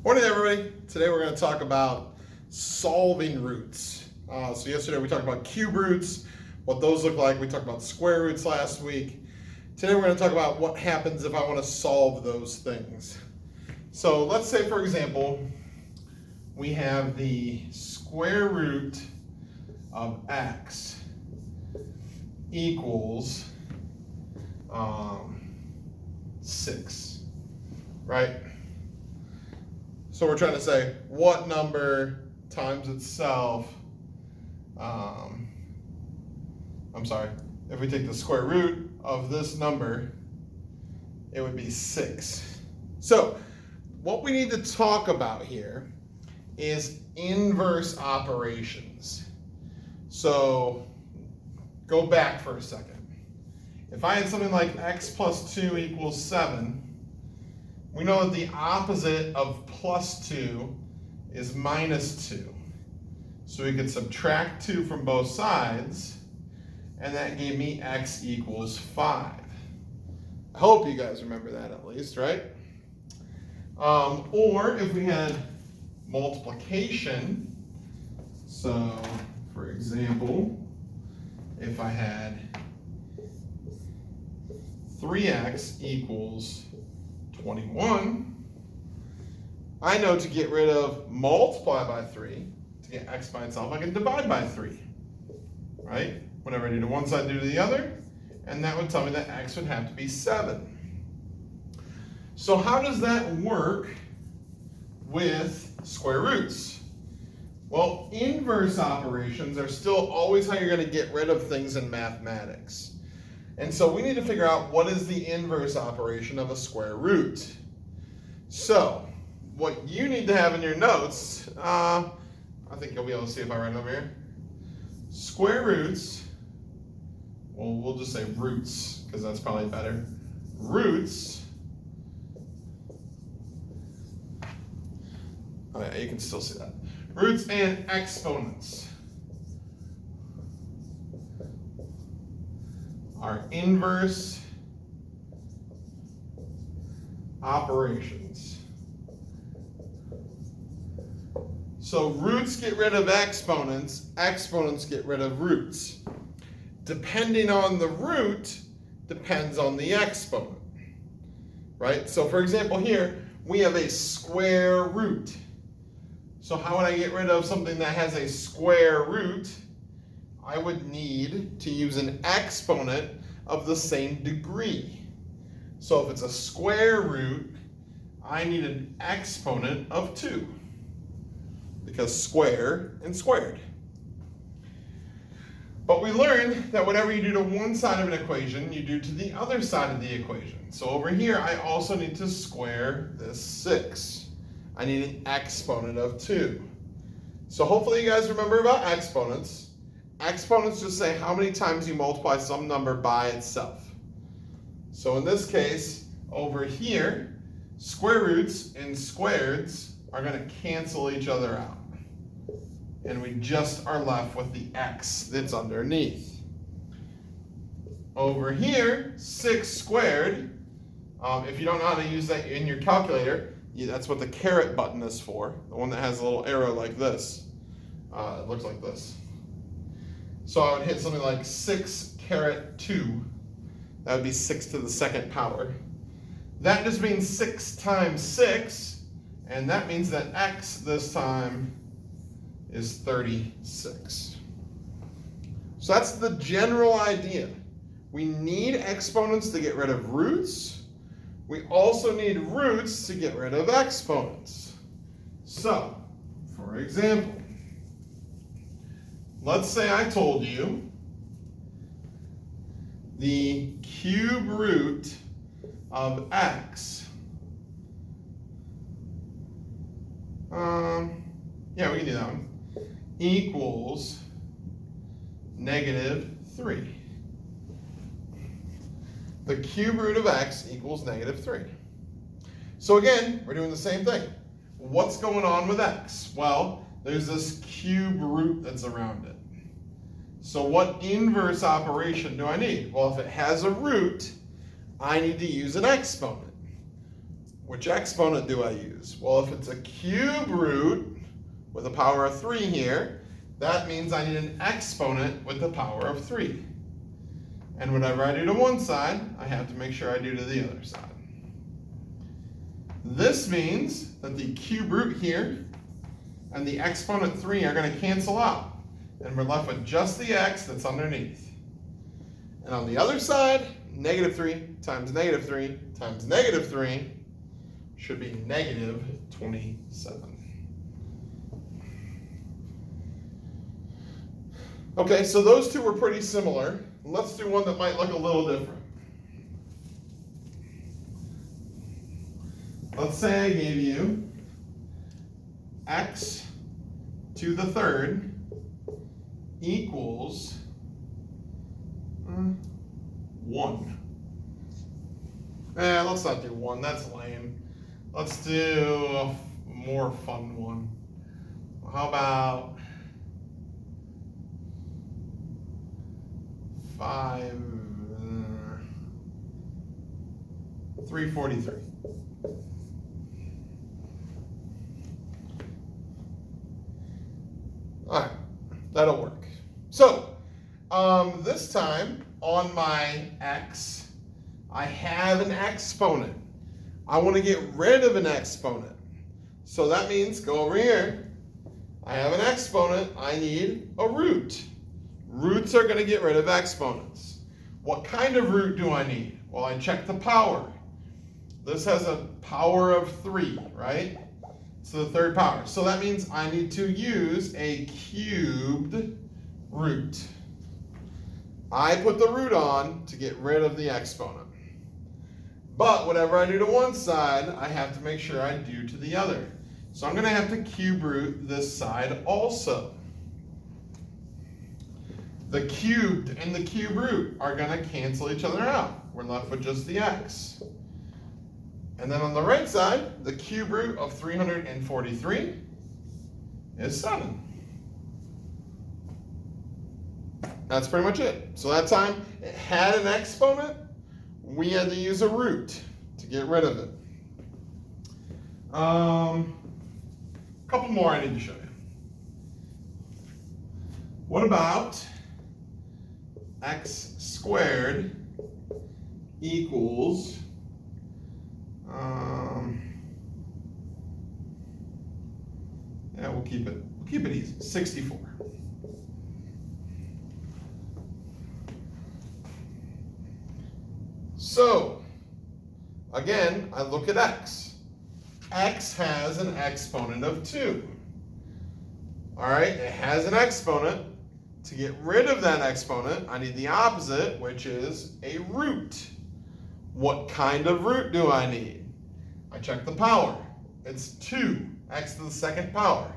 Morning, everybody. Today we're going to talk about solving roots. So yesterday we talked about cube roots, what those look like. We talked about square roots last week. Today we're going to talk about what happens if I want to solve those things. So let's say, for example, we have the square root of x equals 6, right? So we're trying to say what number times itself, if we take the square root of this number, it would be 6. So what we need to talk about here is inverse operations. So go back for a second. If I had something like x plus 2 equals 7, we know that the opposite of plus 2 is minus 2. So we could subtract 2 from both sides, and that gave me x equals 5. I hope you guys remember that at least, right? Or if we had multiplication, so for example, if I had 3x equals 21, I know to get rid of multiply by 3, to get x by itself, I can divide by 3, right? Whatever I do to one side, do to the other, and that would tell me that x would have to be 7. So how does that work with square roots? Well, inverse operations are still always how you're going to get rid of things in mathematics. And so we need to figure out what is the inverse operation of a square root. So what you need to have in your notes, I think you'll be able to see if I write over here. Square roots, well, we'll just say roots because that's probably better. Roots, oh yeah, you can still see that. Roots and exponents are inverse operations. So roots get rid of exponents, exponents get rid of roots. Depending on the root, depends on the exponent, right? So for example here, we have a square root. So how would I get rid of something that has a square root? I would need to use an exponent of the same degree. So if it's a square root, I need an exponent of 2. Because square and squared. But we learned that whatever you do to one side of an equation, you do to the other side of the equation. So over here, I also need to square this 6. I need an exponent of 2. So hopefully you guys remember about exponents. Exponents just say how many times you multiply some number by itself. So in this case, over here, square roots and squareds are going to cancel each other out. And we just are left with the x that's underneath. Over here, 6 squared, if you don't know how to use that in your calculator, that's what the caret button is for, the one that has a little arrow like this. It looks like this. So I would hit something like 6 caret 2. That would be 6 to the second power. That just means 6 times 6, and that means that x this time is 36. So that's the general idea. We need exponents to get rid of roots. We also need roots to get rid of exponents. So, for example, let's say I told you the cube root of x. Yeah, we can do that one. Equals -3. The cube root of x equals -3. So again, we're doing the same thing. What's going on with x? Well, there's this cube root that's around it. So what inverse operation do I need? Well, if it has a root, I need to use an exponent. which exponent do I use? Well, if it's a cube root with a power of 3 here, that means I need an exponent with the power of 3. And whatever I do to one side, I have to make sure I do to the other side. This means that the cube root here and the exponent 3 are going to cancel out. And we're left with just the x that's underneath. And on the other side, negative 3 times negative 3 times negative 3 should be negative 27. Okay, so those two were pretty similar. Let's do one that might look a little different. Let's say I gave you x to the third equals 1. Let's not do 1, that's lame. Let's do a more fun one. How about 343. All right, that'll work. So, this time on my x, I have an exponent. I want to get rid of an exponent. So that means go over here. I have an exponent. I need a root. Roots are going to get rid of exponents. What kind of root do I need? Well, I check the power. This has a power of 3, right? It's the third power. So that means I need to use a cubed root. I put the root on to get rid of the exponent. But whatever I do to one side, I have to make sure I do to the other. So I'm going to have to cube root this side also. The cubed and the cube root are going to cancel each other out. We're left with just the x. And then on the right side, the cube root of 343 is 7. That's pretty much it. So that time it had an exponent, we had to use a root to get rid of it. A couple more I need to show you. What about x squared equals we'll keep it easy. 64. So again, I look at x. X has an exponent of 2. All right, it has an exponent. To get rid of that exponent, I need the opposite, which is a root. What kind of root do I need? I check the power. It's 2, x to the second power.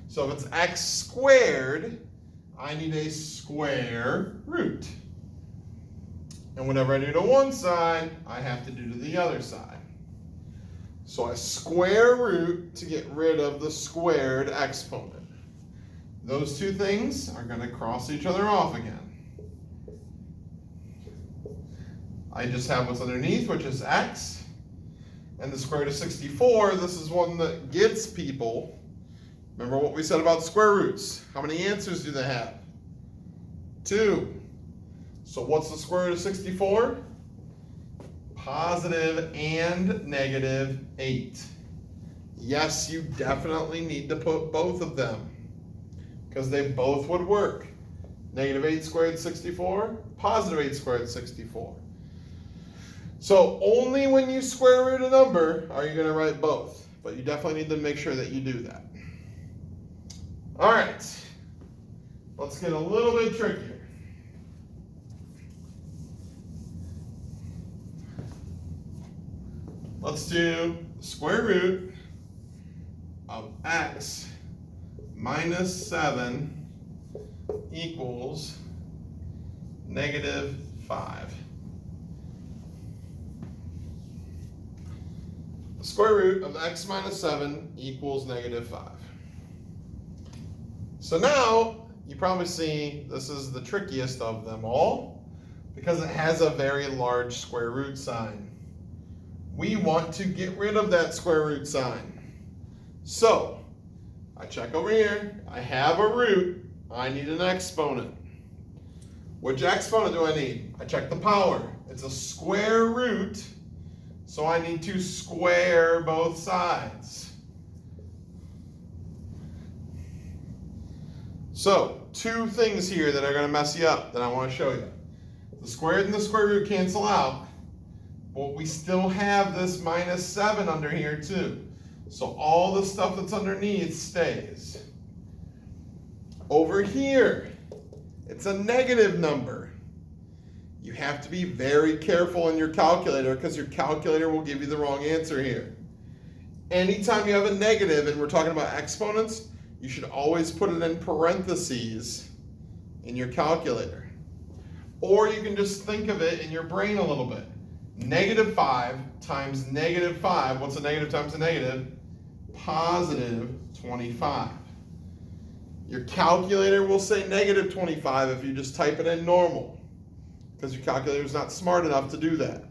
So if it's x squared, I need a square root. And whatever I do to one side, I have to do to the other side. So I square root to get rid of the squared exponent. Those two things are going to cross each other off again. I just have what's underneath, which is x. And the square root of 64, this is one that gets people. Remember what we said about square roots. How many answers do they have? 2. So what's the square root of 64? Positive and negative 8. Yes, you definitely need to put both of them, because they both would work. Negative 8 squared 64, positive 8 squared 64. So only when you square root a number are you going to write both, but you definitely need to make sure that you do that. All right, let's get a little bit trickier. Let's do square root of x minus 7 equals negative 5. The square root of x minus 7 equals negative 5. So now you probably see this is the trickiest of them all because it has a very large square root sign. we want to get rid of that square root sign. So, I check over here, I have a root, I need an exponent. Which exponent do I need? I check the power. It's a square root, so I need to square both sides. So, two things here that are going to mess you up that I want to show you. The squared and the square root cancel out, but we still have this -7 under here too. So all the stuff that's underneath stays. Over here, it's a negative number. You have to be very careful in your calculator because your calculator will give you the wrong answer here. Anytime you have a negative, and we're talking about exponents, you should always put it in parentheses in your calculator. Or you can just think of it in your brain a little bit. -5 times -5, what's a negative times a negative? +25. Your calculator will say -25 if you just type it in normal, because your calculator is not smart enough to do that.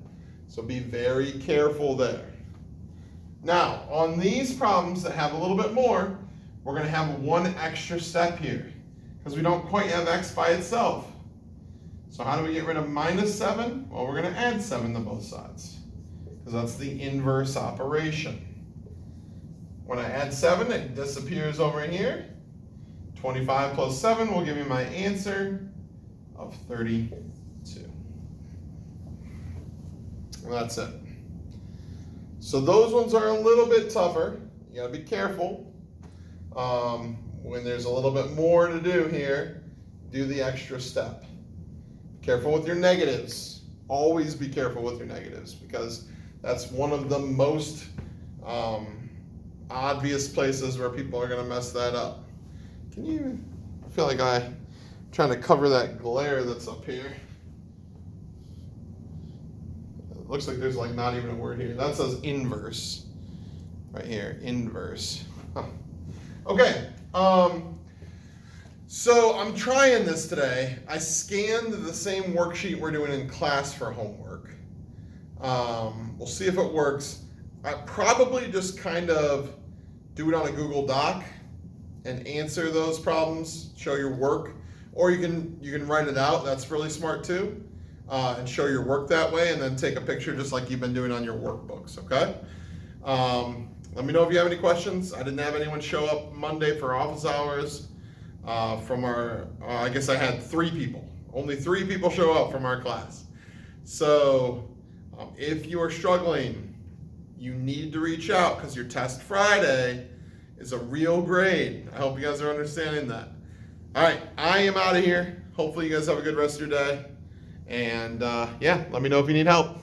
So be very careful there. Now, on these problems that have a little bit more, we're going to have one extra step here, because we don't quite have x by itself. So how do we get rid of -7? Well, we're going to add 7 to both sides, because that's the inverse operation. When I add 7, it disappears over here. 25 plus 7 will give me my answer of 32. And that's it. So those ones are a little bit tougher. You gotta be careful. When there's a little bit more to do here, do the extra step. Be careful with your negatives. Always be careful with your negatives, because that's one of the most obvious places where people are going to mess that up. Can you, I feel like I'm trying to cover that glare that's up here. It looks like there's like not even a word here. That says inverse right here, inverse. Huh. Okay, so I'm trying this today. I scanned the same worksheet we're doing in class for homework. We'll see if it works. I probably just kind of do it on a Google Doc and answer those problems, show your work, or you can write it out. That's really smart too, and show your work that way, and then take a picture just like you've been doing on your workbooks. Okay. Let me know if you have any questions. I didn't have anyone show up Monday for office hours from our. I guess I had 3 people. Only 3 people show up from our class. So if you are struggling, you need to reach out, because your test Friday is a real grade. I hope you guys are understanding that. All right, I am out of here. Hopefully you guys have a good rest of your day. And yeah, let me know if you need help.